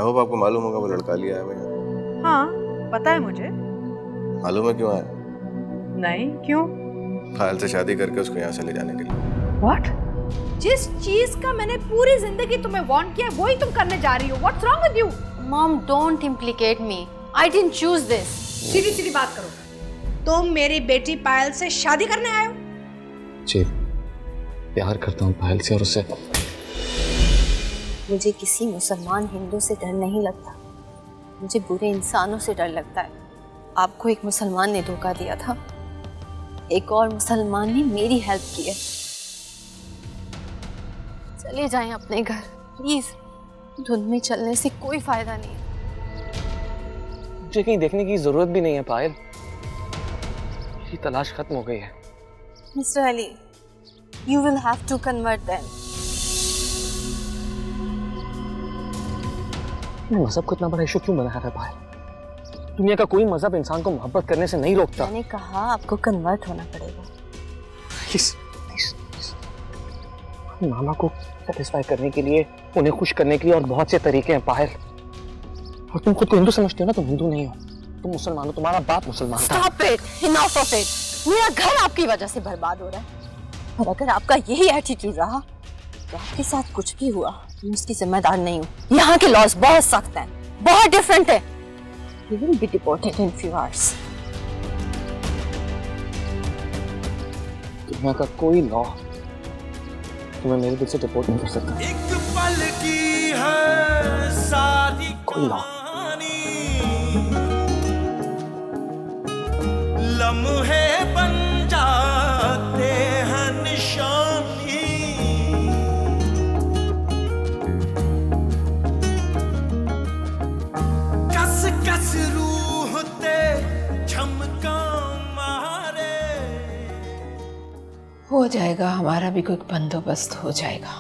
I hope आपको मालूम होगा वो लड़का लिया है भैया। हाँ पता है मुझे। मालूम है क्यों आया? नहीं क्यों? पायल से शादी करके उसको यहाँ से ले जाने के लिए। What? जिस चीज का मैंने पूरी जिंदगी तुम्हें वार्न किया वही तुम करने जा रही हो। What's wrong with you? Mom, don't implicate me. I didn't choose this. सीधी सीधी बात करो। तुम मेरी बेटी पायल से शादी करने आए हो? जी, प्यार करता हूँ पायल से और उससे। मुझे किसी मुसलमान हिंदू से डर नहीं लगता, मुझे बुरे इंसानों से डर लगता है। आपको एक मुसलमान ने धोखा दिया था, एक और मुसलमान ने मेरी हेल्प की है। चले जाएं अपने घर प्लीज, धुंध में चलने से कोई फायदा नहीं है। मुझे कहीं देखने की जरूरत भी नहीं है पायल, मेरी तलाश खत्म हो गई है। Mister Ali, you will have to convert them. मजहब को इतना बड़ा इशू क्यों बनाया है पायल? दुनिया का कोई मजहब इंसान को मोहब्बत करने से नहीं रोकता। मैंने कहा आपको कन्वर्ट होना पड़ेगा। मामा को सेटिस्फाई करने के लिए, उन्हें खुश करने के लिए और बहुत से तरीके हैं पायल। और तुम खुद को हिंदू समझते हो ना, तुम हिंदू नहीं हो, तुम मुसलमान हो। तुम्हारा बाप मुसलमान था। Stop it! Enough of it! मेरा घर आपकी वजह से बर्बाद हो रहा है और अगर आपका यही एटीट्यूड रहा तो आपके साथ कुछ भी हुआ मैं उसकी जिम्मेदार नहीं हूँ। यहाँ के लॉज बहुत सख्त हैं, बहुत डिफरेंट है। You will be deported in few hours. दुनिया का कोई लॉ तुम्हें मेरे दिल से डिपोर्ट नहीं कर सकता। एक पल की है सारी कोई लॉ। लम्हे बन जाते हैं निशानी, कस कस रूह ते झमका मारे। हो जाएगा, हमारा भी कोई बंदोबस्त हो जाएगा।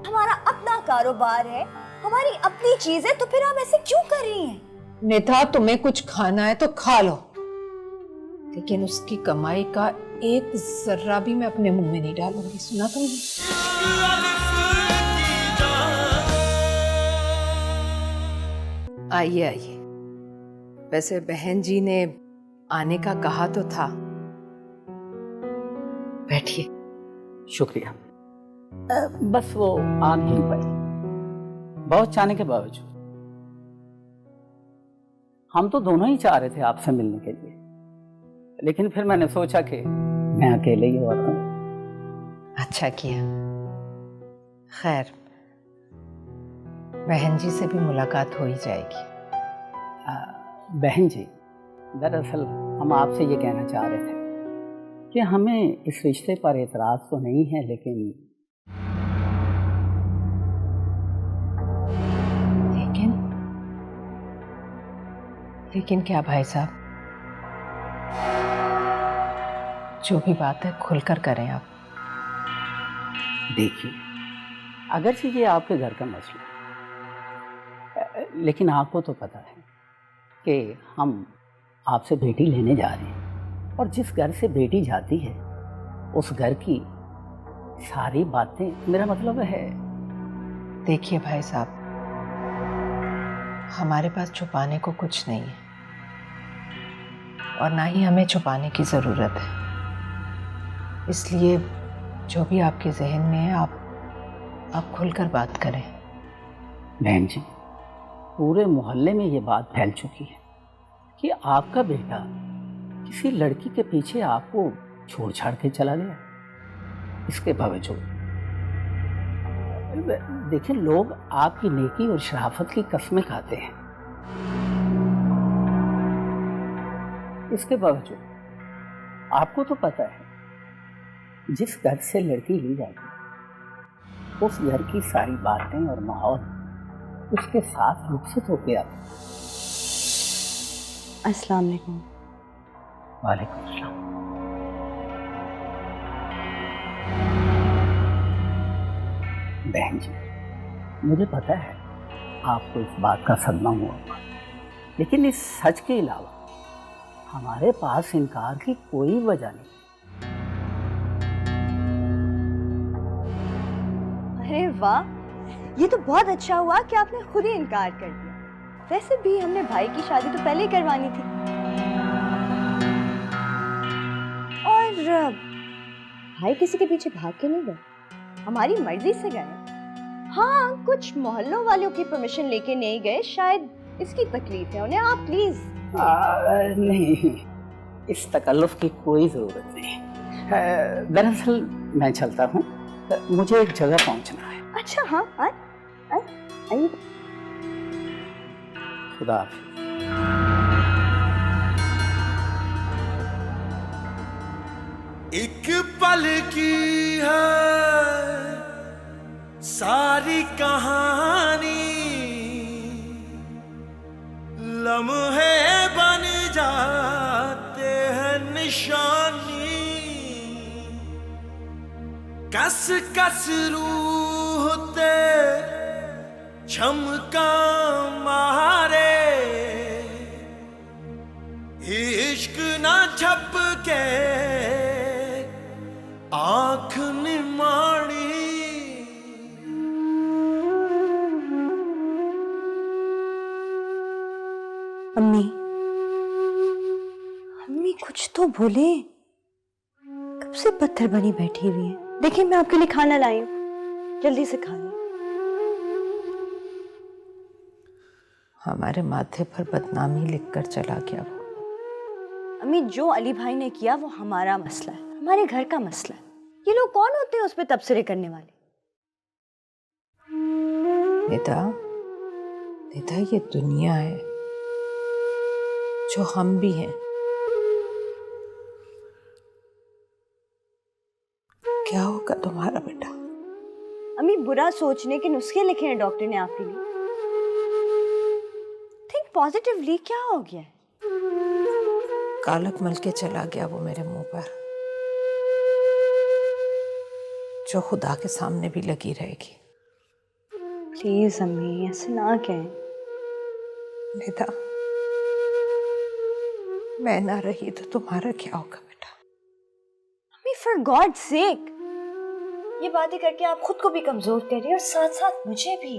हमारा अपना कारोबार है, हमारी अपनी चीज है, तो फिर आप ऐसे क्यों कर रही हैं? नेता, तुम्हें कुछ खाना है तो खा लो, लेकिन उसकी कमाई का एक जर्रा भी मैं अपने मुंह में नहीं डालूंगी। सुना तुमने? आइए आइए। वैसे बहन जी ने आने का कहा तो था। बैठिए। शुक्रिया। बस वो आ नहीं पाई, बहुत चाहने के बावजूद। हम तो दोनों ही चाह रहे थे आपसे मिलने के लिए, लेकिन फिर मैंने सोचा कि मैं अकेले ही होता हूँ। अच्छा किया। खैर, बहन जी से भी मुलाकात हो ही जाएगी। बहन जी, दरअसल हम आपसे ये कहना चाह रहे थे कि हमें इस रिश्ते पर एतराज तो नहीं है, लेकिन क्या भाई साहब? जो भी बात है खुलकर करें आप। देखिए, अगरचे ये आपके घर का मसला है, लेकिन आपको तो पता है कि हम आपसे बेटी लेने जा रहे हैं, और जिस घर से बेटी जाती है उस घर की सारी बातें, मेरा मतलब है। देखिए भाई साहब, हमारे पास छुपाने को कुछ नहीं है और ना ही हमें छुपाने की ज़रूरत है। इसलिए जो भी आपके जहन में है आप खुलकर बात करें। बहन जी, पूरे मोहल्ले में ये बात फैल चुकी है कि आपका बेटा किसी लड़की के पीछे आपको छोड़ छाड़ के चला गया। इसके बावजूद देखिए, लोग आपकी नेकी और शराफत की कस्में खाते हैं। इसके बावजूद आपको तो पता है, जिस घर से लड़की ली जाती उस घर की सारी बातें और माहौल उसके साथ रुखसत हो गया। अस्सलाम वालेकुम। वालेकुम अस्सलाम। बहन जी, मुझे पता है आपको इस बात का सदमा हुआ होगा, लेकिन इस सच के अलावा हमारे पास इनकार की कोई वजह नहीं। अरे वाह, ये तो बहुत अच्छा हुआ कि आपने खुद ही इनकार कर दिया। वैसे भी हमने भाई की शादी तो पहले ही करवानी थी। और भाई किसी के पीछे भाग के नहीं गए, हमारी मर्जी से गए। हाँ, कुछ मोहल्लों वालों की परमिशन लेके नहीं गए, शायद इसकी तकलीफ है उन्हें। आप प्लीज। नहीं, इस तकल्लुफ की कोई ज़रूरत नहीं। दरअसल मैं चलता हूँ, मुझे एक जगह पहुँचना है। अच्छा हाँ, आइए। खुदा हाफिज़। एक पल की है सारी कहानी, लम्हे बन जाते हैं निशानी, कस कस रूह ते झमका मारे, इश्क ना झपके आँख निमाड़ी। अम्मी, अम्मी कुछ तो बोले। कब से पत्थर बनी बैठी हुई है। देखिए मैं आपके लिए खाना लाई हूँ, जल्दी से खा लो। हमारे माथे पर बदनामी लिखकर चला गया वो। अम्मी, जो अली भाई ने किया वो हमारा मसला है, हमारे घर का मसला है। ये लोग कौन होते हैं उस पर तबसरे करने वाले? निदा ये दुनिया है जो हम भी हैं। क्या होगा तुम्हारा बेटा? अम्मी, बुरा सोचने के नुस्खे लिखे हैं डॉक्टर ने आपके लिए। Think positively. क्या हो गया है? कालक मल के चला गया वो मेरे मुंह पर, जो खुदा के सामने भी लगी रहेगी। प्लीज अम्मी, ऐसे ना कहें। निदा, मैं ना रही तो तुम्हारा क्या होगा बेटा? अम्मी, फॉर गॉड सेक, ये बातें करके आप खुद को भी कमजोर कर रही हैं और साथ साथ मुझे भी।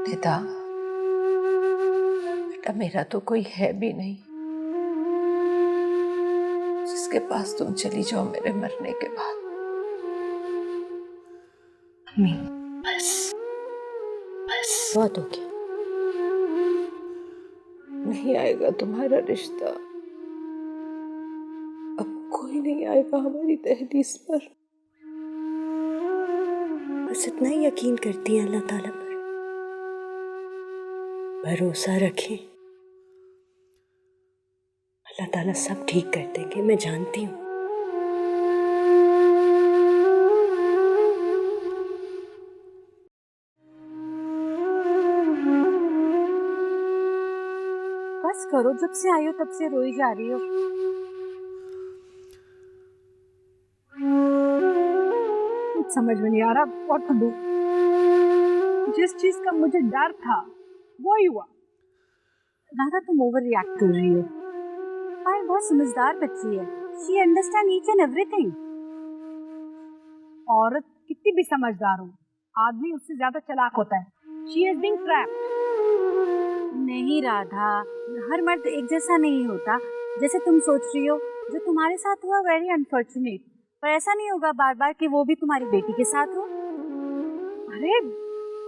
निदा बेटा, मेरा तो कोई है भी नहीं जिसके पास तुम चली जाओ मेरे मरने के बाद। अम्मी, बस बहुत हो गया। नहीं आएगा तुम्हारा रिश्ता, अब कोई नहीं आएगा हमारी दहलीज पर। बस इतना ही यकीन करती हैं अल्लाह ताला पर। भरोसा रखें, अल्लाह ताला सब ठीक कर देंगे, मैं जानती हूँ। बस करो, जब से आई हो तब से रोई जा रही हो। कुछ समझ में नहीं आ रहा व्हाट टू डू। जिस चीज का मुझे डर था वो ही हुआ। राधा, तुम ओवर रिएक्ट कर रही हो। पायल बहुत समझदार बच्ची है, she understand each and everything. औरत कितनी भी समझदार हो, आदमी उससे ज्यादा चालाक होता है। She is being trapped. नहीं राधा, हर मर्द एक जैसा नहीं होता। जैसे तुम सोच रही हो, जो तुम्हारे साथ हुआ वेरी अनफॉर्चुनेट, पर ऐसा नहीं होगा बार बार कि वो भी तुम्हारी बेटी के साथ हो। अरे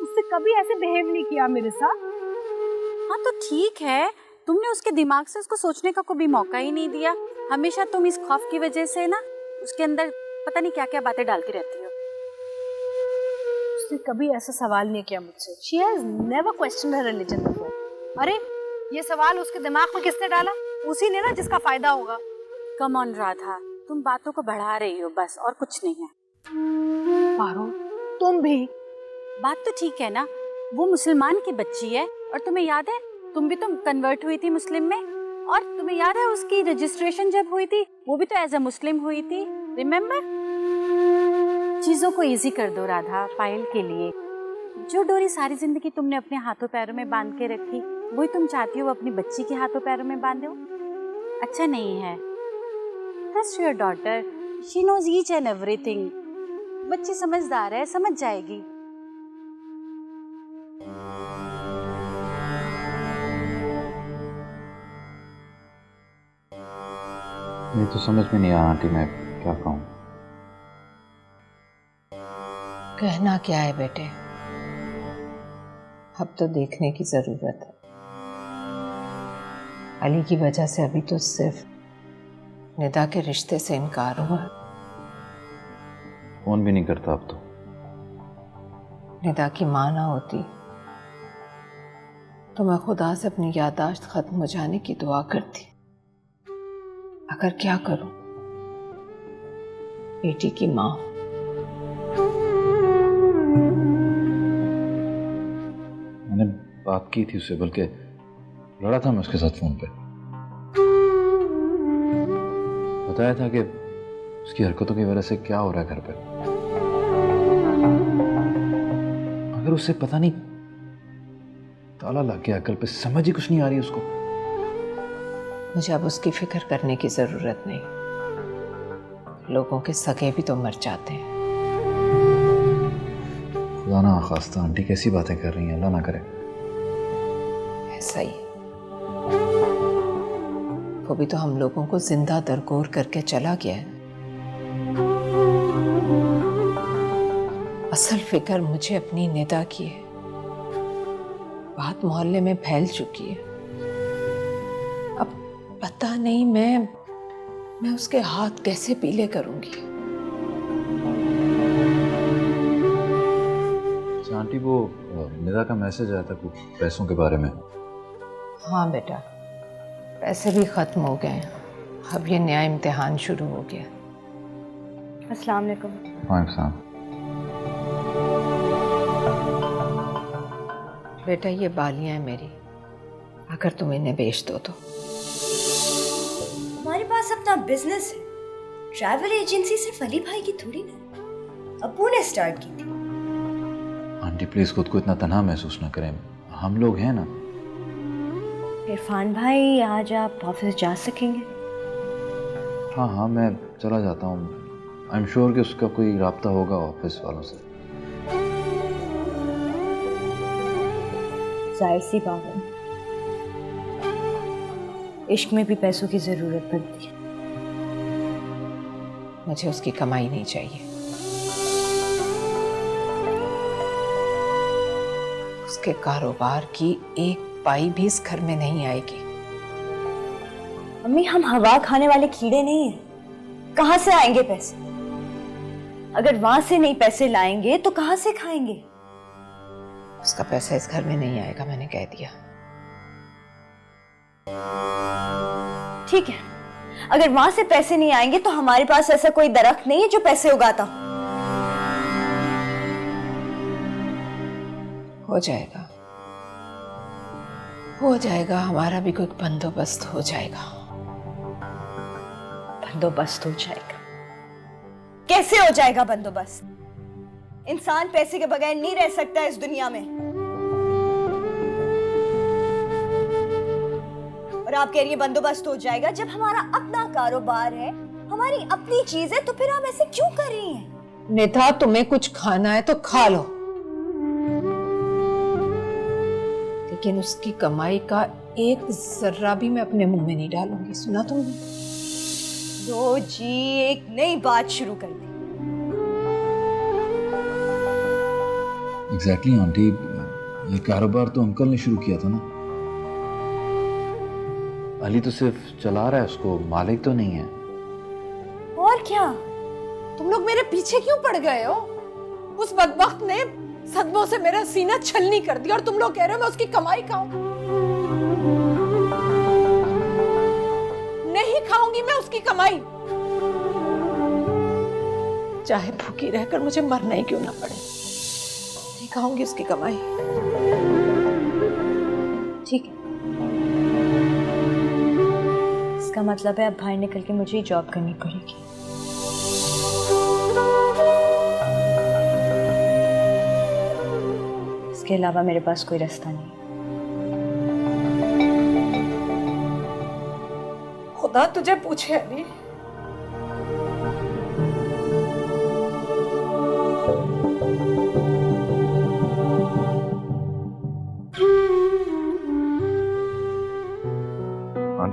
उससे कभी ऐसे बिहेव नहीं किया मेरे साथ। हाँ तो ठीक है, तुमने उसके दिमाग से उसको सोचने का कोई मौका ही नहीं दिया। हमेशा तुम इस खौफ की वजह से ना उसके अंदर पता नहीं क्या क्या बातें डालती रहती हो। उसने कभी ऐसा सवाल नहीं किया मुझसे। She has never questioned her religion before. अरे ये सवाल उसके दिमाग में किसने डाला? उसी ने ना, जिसका फायदा होगा। कम ऑन राधा, तुम बातों को बढ़ा रही हो बस, और कुछ नहीं है। पारो, तुम भी। बात तो ठीक है ना, वो मुसलमान की बच्ची है, और तुम्हें याद है तुम भी तो कन्वर्ट हुई थी मुस्लिम में, और तुम्हें याद है उसकी रजिस्ट्रेशन जब हुई थी वो भी तो एज अ मुस्लिम हुई थी, रिमेम्बर? चीजों को इजी कर दो राधा, पायल के लिए। जो डोरी सारी जिंदगी तुमने अपने हाथों पैरों में बांध के रखी, वही तुम चाहती हो अपनी बच्ची के हाथों पैरों में बांधो? अच्छा नहीं है। Trust your daughter, she knows each and everything. बच्ची समझदार है, समझ जाएगी। ये तो समझ में नहीं आ रहा आंटी, मैं क्या कहूँ। कहना क्या है बेटे, अब तो देखने की जरूरत है। अली की वजह से अभी तो सिर्फ निदा के रिश्ते से इनकार हुआ। फोन भी नहीं करता अब तो। निदा की मां ना होती तो मैं खुदा से अपनी याददाश्त खत्म हो जाने की दुआ करती। अगर क्या करूं, बेटी की मां। मैंने बात की थी उससे, बल्कि लड़ा था मैं उसके साथ फोन पे। बताया था कि उसकी हरकतों की वजह से क्या हो रहा है घर पे। अगर उससे पता नहीं ताला लग गया अकल पे, समझ ही कुछ नहीं आ रही उसको। मुझे अब उसकी फिक्र करने की जरूरत नहीं। लोगों के सगे भी तो मर जाते हैं। खुदा ना खास्ता, आंटी कैसी बातें कर रही हैं, अल्लाह ना करे। ऐसा ही, वो भी तो हम लोगों को जिंदा दरगोर करके चला गया है। असल फिक्र मुझे अपनी निदा की है। बात मोहल्ले में फैल चुकी है। अब पता नहीं मैं उसके हाथ कैसे पीले करूंगी। अच्छा आंटी, वो निदा का मैसेज आया था कुछ पैसों के बारे में। हाँ बेटा, पैसे भी खत्म हो गए हैं। अब ये नया इम्तिहान शुरू हो गया। अस्सलाम वालेकुम। वालेकुम। बेटा ये बालियां हैं मेरी, अगर तुम इन्हें बेच दो तो। हमारे पास अपना बिजनेस है। ट्रैवल एजेंसी सिर्फ अली भाई की थोड़ी ना, अब्बू ने स्टार्ट की थी। आंटी प्लीज खुद को इतना तन्हा महसूस ना करें, हम लोग हैं ना। इरफान भाई, आज आप ऑफिस जा सकेंगे? हाँ हाँ, मैं चला जाता हूँ। आई एम श्योर कि उसका कोई राब्ता होगा ऑफिस वालों से। जाहिर सी बात है, इश्क में भी पैसों की जरूरत पड़ती है। मुझे उसकी कमाई नहीं चाहिए। उसके कारोबार की एक पाई भी इस घर में नहीं आएगी। अम्मी, हम हवा खाने वाले कीड़े नहीं हैं। कहाँ से आएंगे पैसे? अगर वहां से नहीं पैसे लाएंगे तो कहाँ से खाएंगे? उसका पैसा इस घर में नहीं आएगा, मैंने कह दिया। ठीक है, अगर वहां से पैसे नहीं आएंगे तो हमारे पास ऐसा कोई दरख्त नहीं है जो पैसे उगाता। हो जाएगा, हो जाएगा, हमारा भी कोई बंदोबस्त हो जाएगा। बंदोबस्त हो जाएगा? कैसे हो जाएगा बंदोबस्त? इंसान पैसे के बगैर नहीं रह सकता इस दुनिया में। और आप कह रही हैं बंदोबस्त हो जाएगा? जब हमारा अपना कारोबार है, हमारी अपनी चीज है, तो फिर आप ऐसे क्यों कर रही हैं? निधा, तुम्हें कुछ खाना है तो खा लो, लेकिन उसकी कमाई का एक जर्रा भी मैं अपने मुंह में नहीं डालूंगी। सुना तुमने? लो जी, एक नई बात शुरू कर दी। एग्जैक्टली आंटी, ये कारोबार तो अंकल ने शुरू किया था ना। अली तो सिर्फ चला रहा है उसको, मालिक तो नहीं है। और क्या? तुम लोग मेरे पीछे क्यों पड़ गए हो? उस बदबख्त ने सदमों से मेरा सीना छलनी कर दिया और तुम लोग कह रहे हो मैं उसकी कमाई खाऊं। नहीं खाऊंगी मैं उसकी कमाई, चाहे भूखी रहकर मुझे मरना ही क्यों ना पड़े। नहीं खाऊंगी उसकी कमाई। ठीक है, इसका मतलब है अब बाहर निकल के मुझे ही जॉब करनी पड़ेगी। इसके अलावा मेरे पास कोई रास्ता नहीं। खुदा तुझे पूछे अली,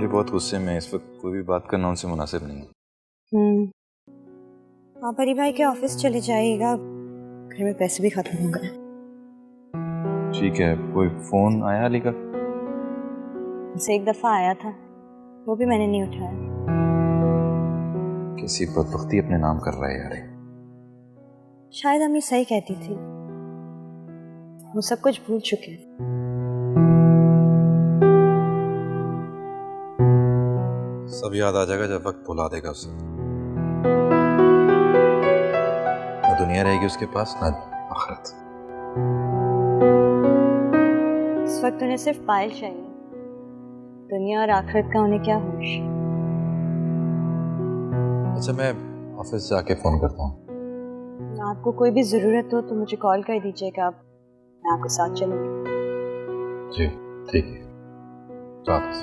आंटी बहुत गुस्से में है, इस वक्त कोई भी बात करना उनसे मुनासिब नहीं है। आप अली भाई के ऑफिस चले जाइएगा, घर में पैसे भी खत्म हो गए। ठीक है, कोई फोन आया अली का? उसे एक दफा आया था, वो भी मैंने नहीं उठाया। किसी बदबख्ती अपने नाम कर रहा है यार। शायद अम्मी सही कहती थी, वो सब कुछ भूल चुके हैं। सब याद आ जाएगा जब वक्त भुला देगा उसे। ना दुनिया रहेगी उसके पास, ना आखिरत। इस वक्त उन्हें सिर्फ पायल चाहिए, दुनिया और आखिरत का उन्हें क्या होश। अच्छा, मैं ऑफिस जाके फोन करता हूँ। आपको कोई भी जरूरत हो तो मुझे कॉल कर दीजिएगा, मैं आपके साथ चलूंगी। जी ठीक है, वापस।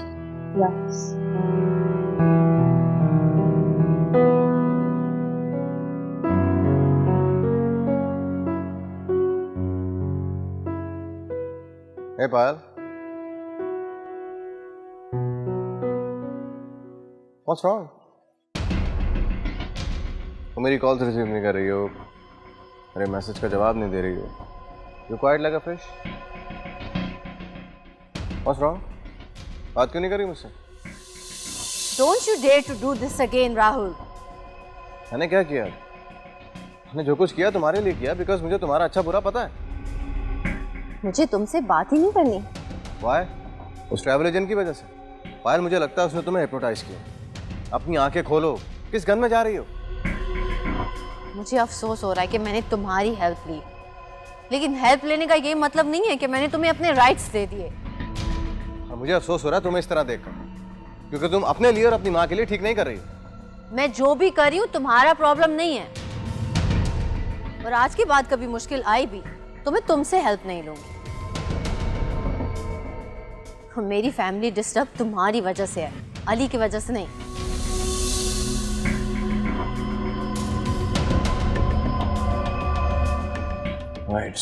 Hey पायल, What's wrong? तुम मेरी कॉल रिसीव नहीं कर रही हो, मेरे मैसेज का जवाब नहीं दे रही हो। You quiet like a fish? What's wrong? बात क्यों नहीं कर रही मुझसे? Don't you dare to do this again, Rahul. मैंने क्या किया? मैंने जो कुछ किया तुम्हारे लिए किया, बिकॉज मुझे तुम्हारा अच्छा बुरा पता है। मुझे तुमसे बात ही नहीं करनी। Why? उस ट्रैवल एजेंट की वजह से। पायल, मुझे लगता है उसने तुम्हें हिप्नोटाइज किया। अपनी आंखें खोलो, किस गन में जा रही हो? मुझे अफसोस हो रहा है कि मैंने तुम्हारी हेल्प ली, लेकिन हेल्प लेने का ये मतलब नहीं है कि मैंने तुम्हें अपने राइट्स दे दिए। मुझे अफसोस हो रहा है तुम्हें इस तरह देखकर, क्योंकि तुम अपने लिए और अपनी माँ के लिए ठीक नहीं कर रही हो। मैं जो भी कर रही हूँ तुम्हारा प्रॉब्लम नहीं है, और आज के बाद कभी मुश्किल आई भी तो मैं तुमसे हेल्प नहीं लूंगी। मेरी फैमिली डिस्टर्ब तुम्हारी वजह से है, अली की वजह से नहीं। राइट,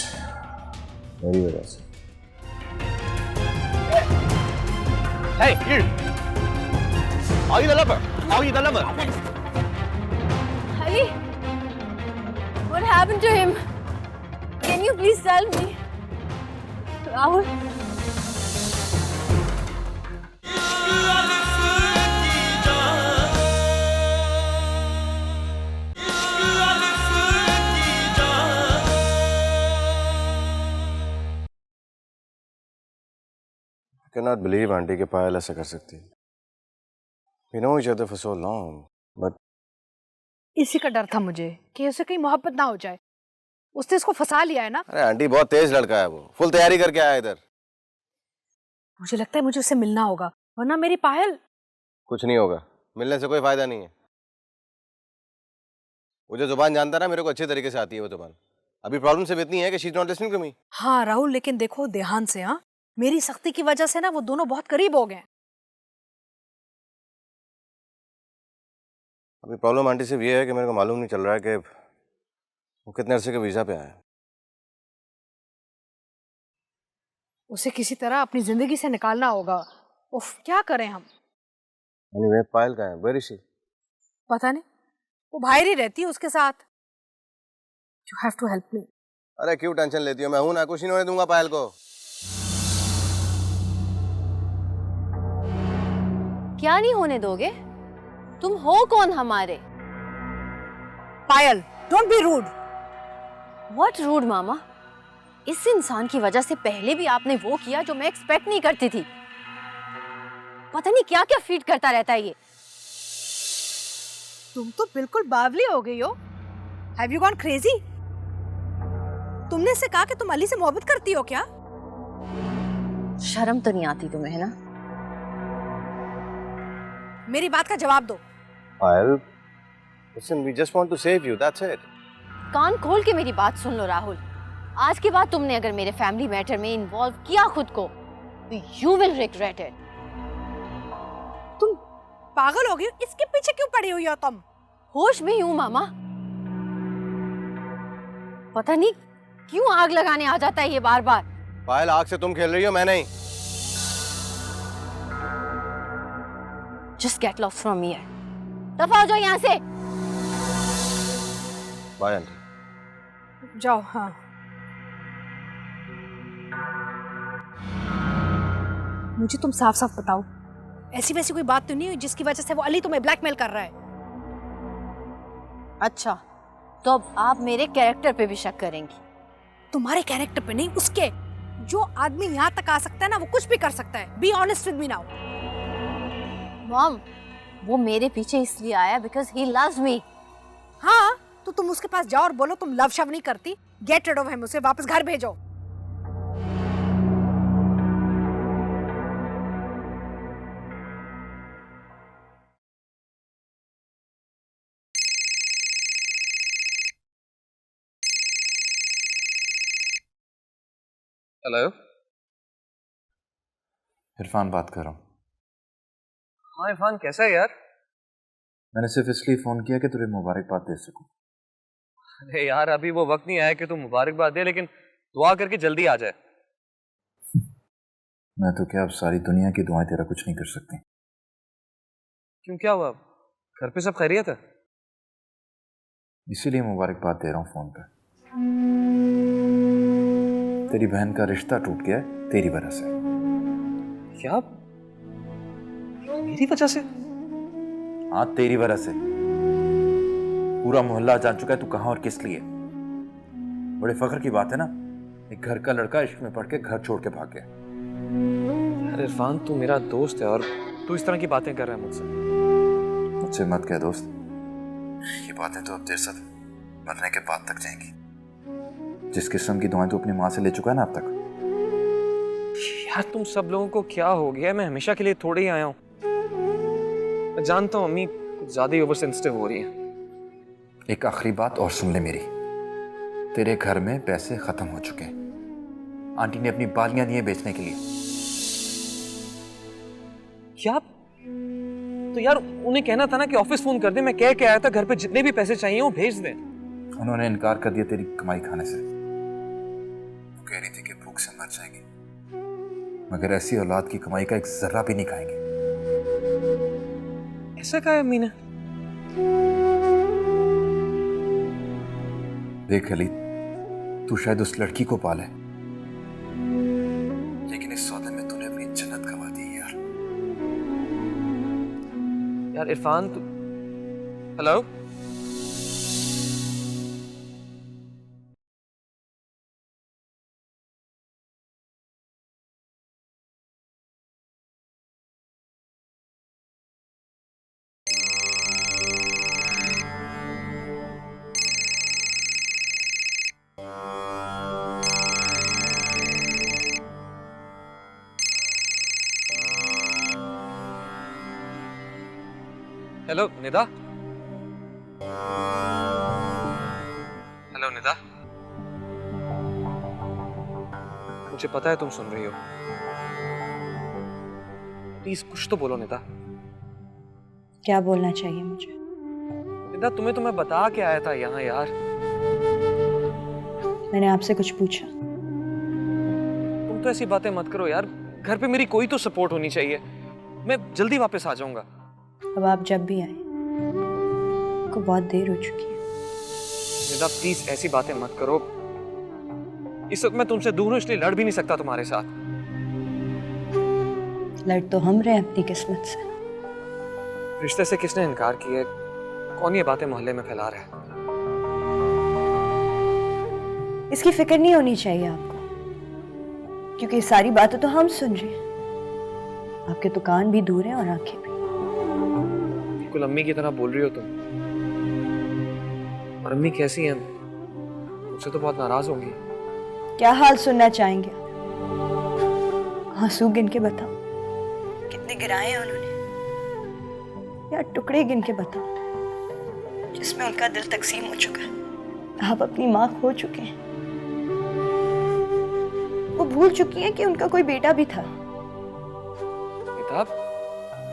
मेरी वजह से। Hey, you! Are you the lover? Are you the lover? Ali, what happened to him? Can you please tell me? Rahul? I cannot believe aunty के पायल ऐसा कर सकती है। We know each other for so long, but इसी का डर था मुझे कि उसे कहीं मोहब्बत ना हो जाए। उसने इसको फंसा लिया है ना। अरे आंटी बहुत तेज लड़का है, वो फुल तैयारी करके आया इधर। मुझे लगता है मुझे उससे मिलना होगा, वरना मेरी पायल। कुछ नहीं होगा, मिलने से कोई फायदा नहीं है। वो जो जुबान जानता ना, मेरे को अच्छे तरीके से आती है वो जुबान। अभी प्रॉब्लम सिर्फ इतनी है कि she is not listening to me. हाँ राहुल, लेकिन देखो ध्यान से। हाँ, मेरी सख्ती की वजह से ना वो दोनों बहुत करीब हो गए। अभी प्रॉब्लम आंटी सिर्फ ये है कि मेरे को मालूम नहीं चल रहा है कि वो कितने अरसे के वीजा पे आया है। उसे किसी तरह अपनी जिंदगी से निकालना होगा। उफ, क्या करें हम। Anyway, पायल कहाँ है? Where is she? पता नहीं, वो बाहर ही रहती है उसके साथ। You have to help me. अरे क्यों टेंशन लेती हो? मैं हूं ना, कुछ नहीं होने दूंगा पायल को। क्या नहीं होने दोगे? तुम हो कौन हमारे? पायल, don't be rude. What rude मामा? इस इंसान की वजह से पहले भी आपने वो किया जो मैं एक्सपेक्ट नहीं करती थी। पता नहीं क्या क्या फीड करता रहता है ये। तुम तो बिल्कुल बावली हो गई हो। Have you gone crazy? तुमने इससे कहा कि तुम अली से मोहब्बत करती हो क्या? शर्म तो नहीं आती तुम्हें, है ना? मेरी बात का जवाब दो। पायल, listen, we just want to save you, that's it. कान खोल के मेरी बात सुन लो राहुल। आज के बाद तुमने अगर मेरे फैमिली मैटर में इन्वॉल्व किया खुद को, तो you will regret it. तुम पागल हो गई हो? इसके पीछे क्यों पड़ी हुई हो तुम? होश में ही हूँ मामा। पता नहीं क्यों आग लगाने आ जाता है ये बार बार। पायल, आग से तुम खेल रही हो, मैं नहीं। Just get lost from here. दफा हो जाओ यहाँ से. Bye aunty. जाओ. हाँ. मुझे तुम साफ साफ बताओ, ऐसी वैसी कोई बात तो नहीं हुई जिसकी वजह से वो अली तुम्हें ब्लैकमेल कर रहा है? अच्छा, तो अब आप मेरे कैरेक्टर पे भी शक करेंगी? तुम्हारे कैरेक्टर पे नहीं, उसके. जो आदमी यहाँ तक आ सकता है ना, वो कुछ भी कर सकता है. Be honest with me now. Mom, वो मेरे पीछे इसलिए आया बिकॉज ही लव्स मी. हाँ, तो तुम उसके पास जाओ और बोलो तुम लव शव नहीं करती. गेट रिड ऑफ हिम, उसे वापस घर भेजो. हेलो, इरफान बात कर रहा हूँ. हाँ इरफान, कैसा है यार? मैंने सिर्फ इसलिए फ़ोन किया कि तुझे मुबारकबाद दे सकूं. अरे यार, अभी वो वक्त नहीं आया कि तू मुबारकबाद दे, लेकिन दुआ करके जल्दी आ जाए. मैं तो क्या, अब सारी दुनिया की दुआएं तेरा कुछ नहीं कर सकती. क्यों, क्या हुआ? घर पे सब खैरियत है? इसीलिए मुबारकबाद दे रहा हूँ फ़ोन पे. तेरी बहन का रिश्ता टूट गया है तेरी वजह से. क्या? मेरी वजह से? हाँ, तेरी वजह से. पूरा मोहल्ला जान चुका है तू कहाँ और किस लिए. बड़े फख्र की बात है ना, एक घर का लड़का इश्क में पड़ के घर छोड़ के भाग गया. यार इरफान, तू मेरा दोस्त है और तू इस तरह की बातें कर रहा है मुझसे. मुझसे मत कह दोस्त, ये बातें तो अब तेरे साथ मरने के बाद तक जाएंगी. जिस किस्म की दुआएं तू अपनी माँ से ले चुका है ना अब तक. यार तुम सब लोगों को क्या हो गया? मैं हमेशा के लिए थोड़े ही आया हूँ. मैं जानता हूँ अम्मी कुछ ज्यादा ही ओवर सेंसिटिव हो रही है. एक आखिरी बात और सुन ले मेरी. तेरे घर में पैसे खत्म हो चुके हैं. आंटी ने अपनी बालियां दी हैं बेचने के लिए. क्या? तो यार उन्हें कहना था ना कि ऑफिस फोन कर दे. मैं कह के आया था घर पे जितने भी पैसे चाहिए वो भेज दें. उन्होंने इनकार कर दिया तेरी कमाई खाने से. वो कह रही थी कि भूख से मर जाएंगे, मगर ऐसी औलाद की कमाई का एक जर्रा भी नहीं खाएंगे. ऐसा कहा है अम्मी ने? देख अली, तू शायद उस लड़की को पाले, लेकिन इस सौदे में तूने अपनी जन्नत गंवा दी यार. यार इरफान तू. Hello, hello Nida. Hello Nida, मुझे पता है तुम सुन रही हो. प्लीज कुछ तो बोलो निदा. क्या बोलना चाहिए मुझे? निदा, तुम्हें तो मैं बता के आया था यहाँ यार. मैंने आपसे कुछ पूछा? तुम तो ऐसी बातें मत करो यार. घर पे मेरी कोई तो सपोर्ट होनी चाहिए. मैं जल्दी वापस आ जाऊंगा. अब आप जब भी आए, को बहुत देर हो चुकी है. निदा प्लीज ऐसी बातें मत करो. इस वक्त मैं तुमसे दूर हूं, इसलिए लड़ भी नहीं सकता तुम्हारे साथ. लड़ तो हम रहे अपनी किस्मत से. रिश्ते से किसने इनकार किया? कौन ये बातें मोहल्ले में फैला रहा है? इसकी फिक्र नहीं होनी चाहिए आपको, क्योंकि सारी बातें तो हम सुन रहे हैं. आपके तो कान भी दूर हैं और आंखें भी. बिल्कुल अम्मी की तरह बोल रही हो तुम. और अम्मी कैसी हैं? मुझसे तो बहुत नाराज होंगी. क्या हाल सुनना चाहेंगे? आंसू गिन के बताओ कितने गिराए हैं उन्होंने, या टुकड़े गिन के बताओ जिसमें उनका दिल तकसीम हो चुका है. आप अपनी माँ खो चुके हैं. वो भूल चुकी हैं कि उनका कोई बेटा भी था. किताब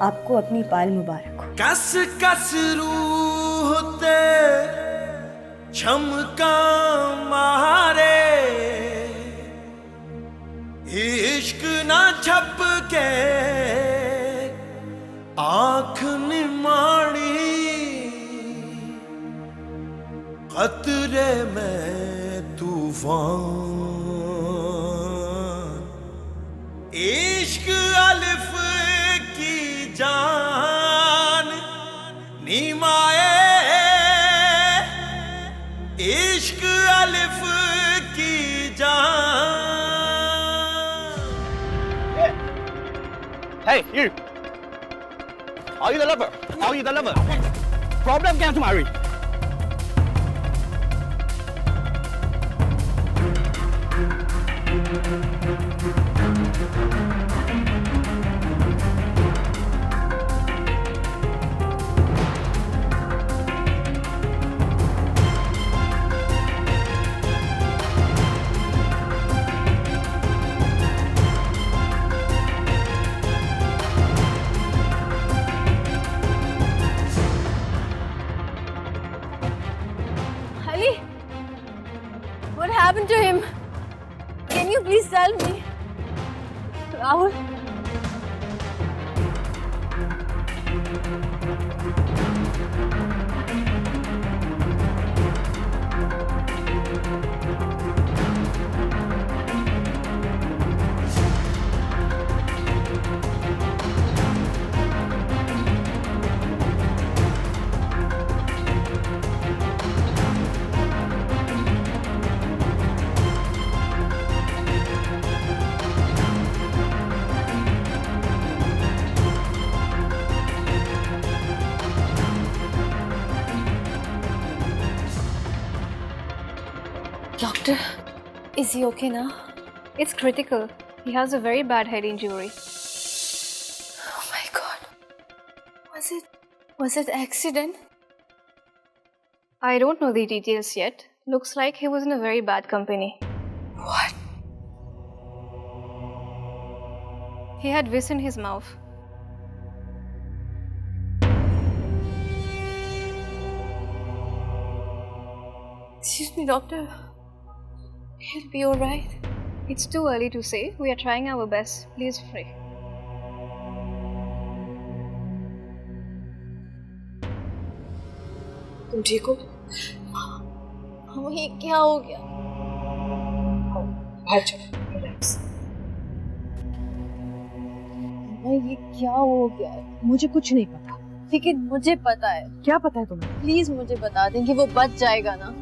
आपको अपनी पायल मुबारक हो. कस कस रूह ते झमका मारे, इश्क ना छप के आँख निमाड़ी खतरे में तूफान, इश्क अलिफ की जान नीमाए, इश्क अलिफ की जान। Hey, you! Are you the lover? Are you the lover? Problem क्या है तुम्हारी? Ali, what happened to him? Can you please tell me? Rahul? Doctor, is he okay now? It's critical. He has a very bad head injury. Oh my God. Was it accident? I don't know the details yet. Looks like he was in a very bad company. What? He had vis in his mouth. Excuse me, doctor. He'll be alright. It's too early to say. We are trying our best. Please pray. तुम ठीक हो? ये क्या हो गया? बाहर चलो, relax. ये क्या हो गया? मुझे कुछ नहीं पता। लेकिन मुझे पता है। क्या पता है तुम्हें? प्लीज मुझे बता दें कि वो बच जाएगा ना।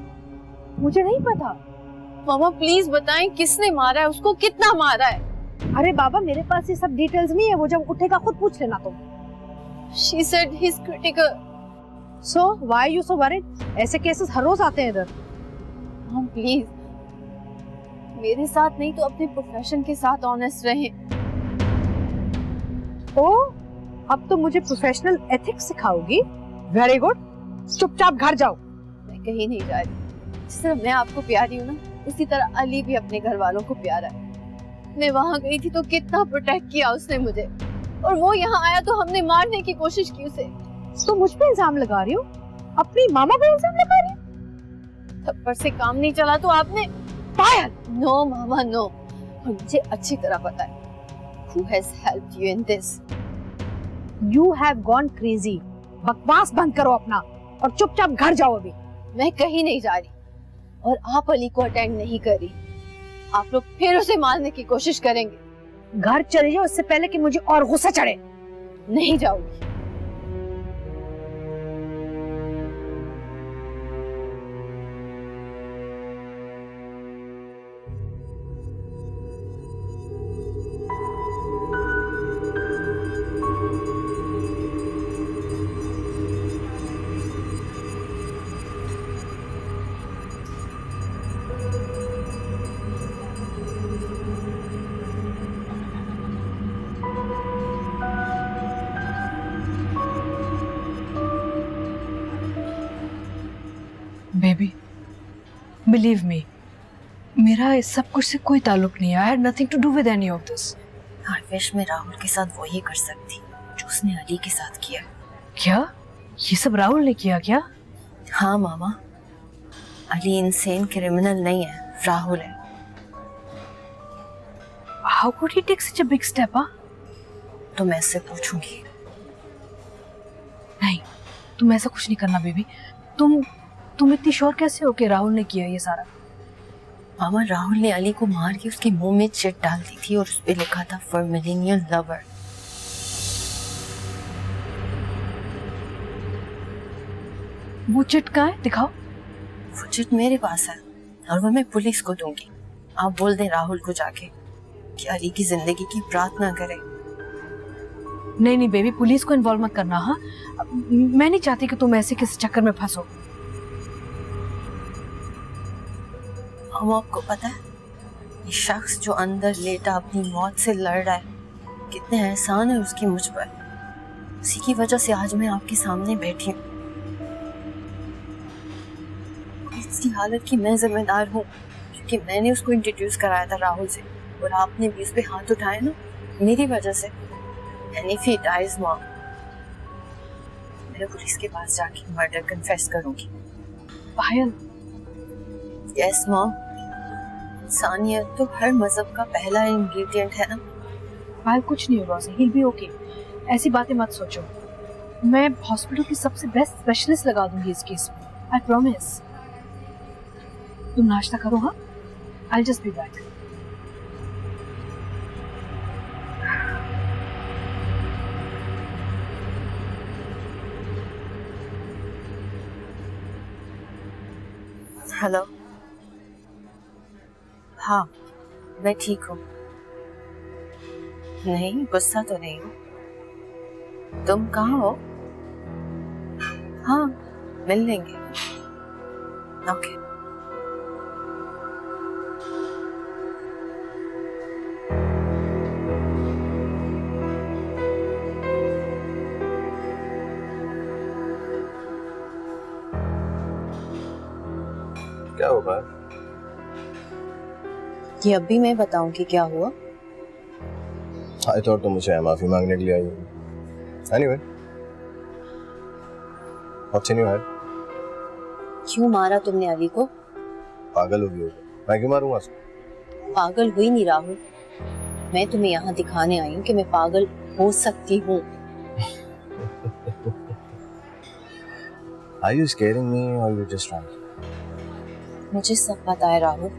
मुझे नहीं पता। मामा प्लीज बताएं किसने मारा है उसको, कितना मारा है? अरे बाबा मेरे पास ये सब डिटेल्स नहीं है, वो जब उठेगा खुद पूछ लेना तुम। She said he's critical. So why are you so worried? ऐसे केसेस हर रोज आते हैं इधर। मॉम प्लीज मेरे साथ नहीं तो अपने प्रोफेशन के साथ ऑनेस्ट रहें। ओ अब तो मुझे प्रोफेशनल एथिक्स सिखाओगी? वेरी गुड, चुपचाप घर जाओ। मैं कहीं नहीं जा रही। जिस तरह मैं आपको प्यारी हूँ ना, उसी तरह अली भी अपने घर वालों को प्यारा है। मैं वहाँ गई थी तो कितना प्रोटेक्ट किया उसने मुझे, और वो यहाँ आया तो हमने मारने की कोशिश की उसे। तो मुझ पे इल्जाम लगा रही हो? अपनी मामा पे इल्जाम लगा रही हो? थप्पड़ से काम नहीं चला तो आपने पायल। नो मामा नो, और मुझे अच्छी तरह पता है who has helped you in this. You have gone crazy. बकवास बंद करो अपना और चुपचाप घर जाओ अभी। मैं कहीं नहीं जा रही और आप अली को अटेंड नहीं कर रही। आप लोग फिर उसे मारने की कोशिश करेंगे। घर चले जाओ इससे पहले कि मुझे और गुस्सा चढ़े। नहीं जाऊंगी। बेबी बिलीव मी, मेरा इस सब कुछ से कोई ताल्लुक नहीं है। I had nothing to do with any of this. I wish मैं राहुल के साथ वही कर सकती जो उसने अली के साथ किया। क्या ये सब राहुल ने किया क्या? हाँ मामा, अली इंसेन क्रिमिनल नहीं है, राहुल है। How could he take such a big step? तो मैं इससे पूछूंगी। तुम ऐसा कुछ नहीं करना बेबी। तुम इतनी श्योर कैसे हो कि राहुल ने किया ये सारा? मामा, राहुल ने अली को मार के उसके मुंह में चिट डाल दी थी और उस पे लिखा था फॉर मिलेनियल लवर। वो चिट कहाँ है? दिखाओ। वो चिट मेरे पास है और वो मैं पुलिस को दूंगी। आप बोल दें राहुल को जाके कि अली की जिंदगी की प्रार्थना करे। नहीं नहीं बेबी, पुलिस को इन्वॉल्व मत करना। हाँ, मैं नहीं चाहती कि तुम ऐसे किसी चक्कर में फंसो। हम आपको पता है ये शख्स जो अंदर लेटा अपनी मौत से लड़ रहा है, कितने एहसान है उसकी मुझ पर। उसी की वजह से आज मैं आपके सामने बैठी हूँ। इसकी हालत की मैं जिम्मेदार हूँ क्योंकि मैंने उसको इंट्रोड्यूस कराया था राहुल से, और आपने भी उस पे हाथ उठाया ना मेरी वजह से। And if he dies, Mom, मैं पुलिस के पास जाके मर्डर कन्फेस करूंगी। पायल। Yes, Mom. इंसानियत तो हर मजहब का पहला इंग्रेडिएंट है ना। पायल, कुछ नहीं होगा उसे, he'll be okay। ऐसी बातें मत सोचो। मैं हॉस्पिटल की सबसे बेस्ट स्पेशलिस्ट लगा दूंगी इस केस में, I promise। तुम नाश्ता करो। हाँ, I'll just be back। Hello. हाँ, मैं ठीक हूँ। नहीं, गुस्सा तो नहीं हूँ। तुम कहाँ हो? हाँ, मिल लेंगे। ओके। क्या होगा? ये अभी मैं बताऊंगी क्या हुआ। आई थॉट तुम मुझे माफी मांगने के लिए आई हो। Anyway, what's in your head? क्यों मारा तुमने अली को? पागल हो गई हो? मैं क्यों मारूंगा उसको? पागल हुई नहीं राहुल, मैं तुम्हें यहाँ दिखाने आई हूँ कि मैं पागल हो सकती हूँ। Are you scaring me or you just trying? मुझे सब पता है राहुल।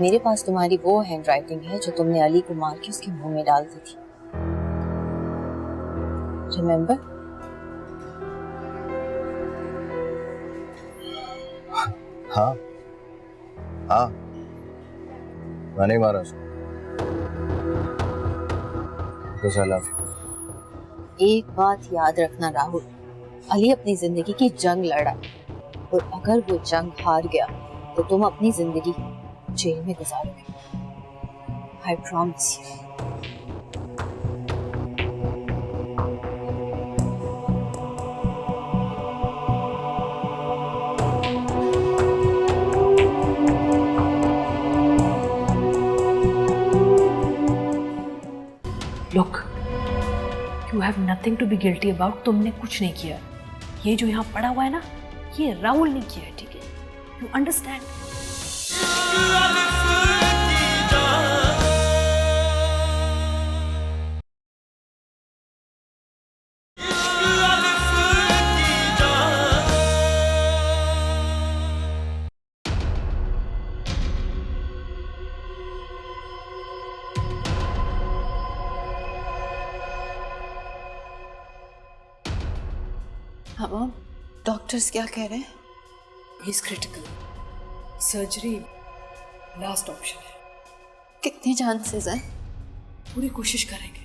मेरे पास तुम्हारी वो हैंडराइटिंग है जो तुमने अली को मार के उसके मुंह में डाल दी थी। रिमेम्बर? हाँ हाँ, मैंने मारा उसको। Because I love you। एक बात याद रखना राहुल, अली अपनी जिंदगी की जंग लड़ा, और अगर वो जंग हार गया तो तुम अपनी जिंदगी जेल में गुजारोगे। I promise you। Look, you have nothing to be guilty about। तुमने कुछ नहीं किया। ये जो यहाँ पड़ा हुआ है ना, ये राहुल ने किया है, ठीक है? You understand? हाँ, डॉक्टर्स क्या कह रहे हैं? He's critical। Surgery last option है। कितने चांसेस हैं? पूरी कोशिश करेंगे।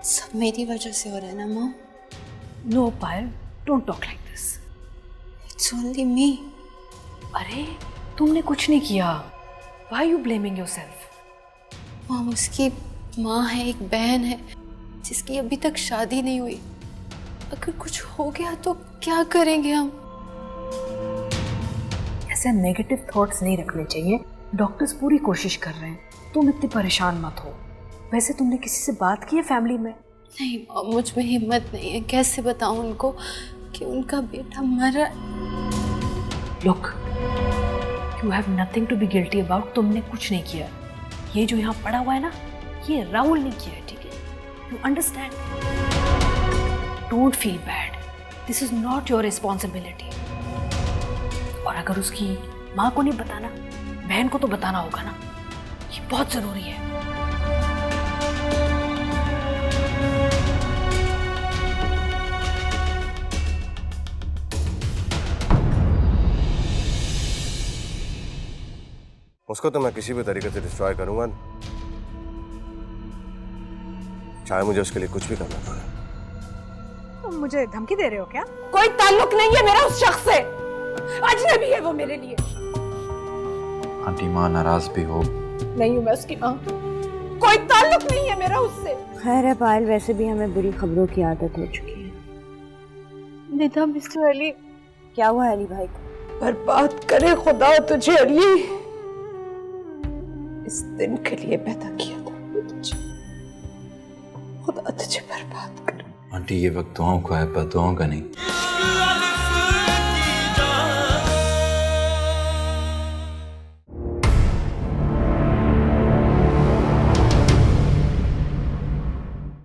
सब मेरी वजह से हो रहा है ना mom? No, Payal, don't talk like this। It's only me। अरे, तुमने कुछ नहीं किया। Why are you blaming yourself? Mom, उसकी माँ है, एक बहन है जिसकी अभी तक शादी नहीं हुई। अगर कुछ हो गया तो क्या करेंगे हम? ऐसे नेगेटिव थॉट्स नहीं रखने चाहिए। डॉक्टर्स पूरी कोशिश कर रहे हैं, तुम इतनी परेशान मत हो। वैसे तुमने किसी से बात की है फैमिली में? नहीं मॉम, मुझ में हिम्मत नहीं है। कैसे बताऊं उनको कि उनका बेटा मरा? Look, you have nothing to be guilty about. तुमने कुछ नहीं किया। ये जो यहाँ पड़ा हुआ है ना, ये राहुल ने किया है, ठीक है? You understand? Don't feel bad. This is not your responsibility. और अगर उसकी माँ को नहीं बताना, बहन को तो बताना होगा ना। ये बहुत जरूरी है। उसको तो मैं किसी भी तरीके से डिस्ट्रॉय करूंगा, चाहे मुझे उसके लिए कुछ भी करना पड़े। तुम मुझे धमकी दे रहे हो क्या? कोई ताल्लुक नहीं है मेरा उस शख्स से, अजनबी है वो मेरे लिए। आंटी माँ नाराज भी हो। नहीं हूँ मैं उसकी माँ, कोई ताल्लुक नहीं है मेरा उससे। खैर है पायल, वैसे भी हमें बुरी खबरों की आदत हो चुकी है। निदा मिस्टर अली, क्या हुआ अली भाई को? बर्बाद करे खुदा तुझे अली, इस दिन के लिए पैदा किया था तुझे, खुदा तुझे बर्बाद करे। आंटी ये वक्त दुआओं का है, पर दुआओं का नहीं।